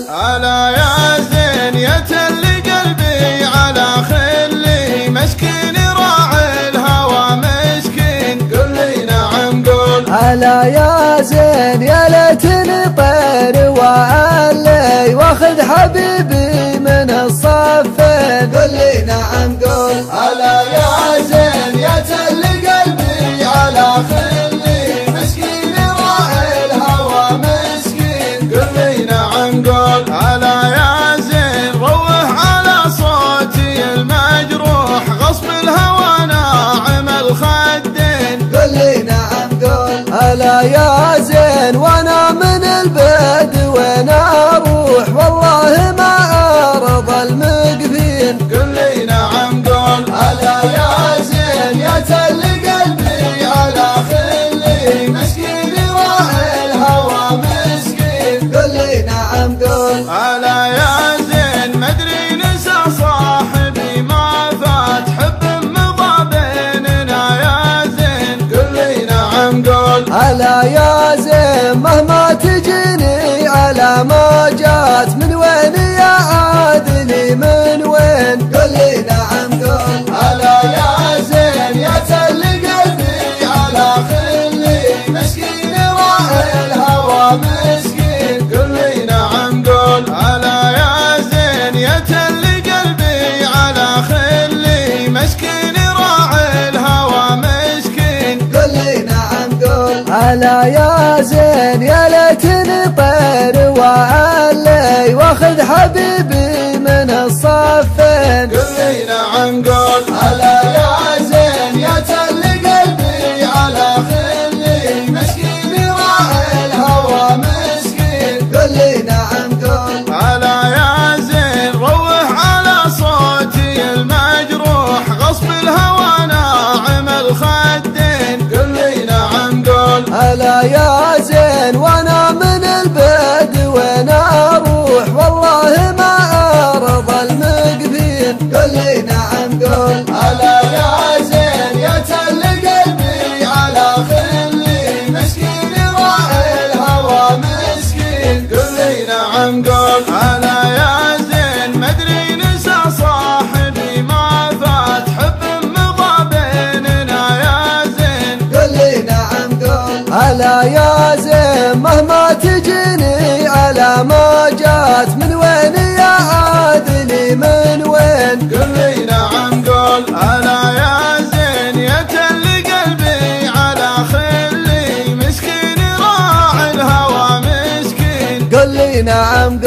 قول ألا يا زين يا تل قلبي على خلي مسكين راعي الهوى مسكين قل لي نعم قول ألا يا زين يا ليتني طير وعلي واخذ حبيبي من الصفين قل لي نعم قول ألا يا زين يا تل قلبي على خلي مسكين راعي الهوى مسكين قل لي نعم قول ألا يا زين روح على صوتي المجروح غصب الهوى ناعم الخدين قل لي نعم قول ألا يا زين وانا من البيت وين اروح والله ما ارضى المقفين قل لي نعم قول ألا يا زين يا تل قلبي على خلي مسكين راعي الهوى مسكين قل لي نعم قول ألا يا زين مدري نسى صاحبي ما فات حب مضى بيننا يا زين قل لي نعم قول ألا يا زين مهما تجيني على ما جات من وين يا عادلي من وين قل لي نعم قول ألا يا زين يا تل قلبي على خلي مسكين راعي الهوى مسكين قل لي نعم قول ألا يا زين يا تل قلبي على خلي مسكين راعي الهوى مسكين قل لي نعم قول ألا يا زين يا ليتني طير وعلي واخذ حبيبي من الصفين قل لي نعم قول ألا يا زين يا تل قلبي على خلي مسكين راعي الهوى مسكين قل لي نعم قول ألا يا زين روح على صوتي المجروح غصب الهوى ناعم الخدين قل لي نعم قول ألا يا زين وانا من البيت وين اروح والله ما ارضى المقفين قل لي نعم قول ألا يا زين يا تل قلبي على خلي مسكين راعي الهوى مسكين قل لي نعم قول ألا يا زين مدري نسى صاحبي ما فات حب مضى بيننا يا زين قل لي نعم قول ألا يا زين مهما تجيني على ما جات من وين يا عادلي من وين قل لي نعم قول ألا يا زين يا تل قلبي على خلي مسكين راعي الهوى مسكين قل لي نعم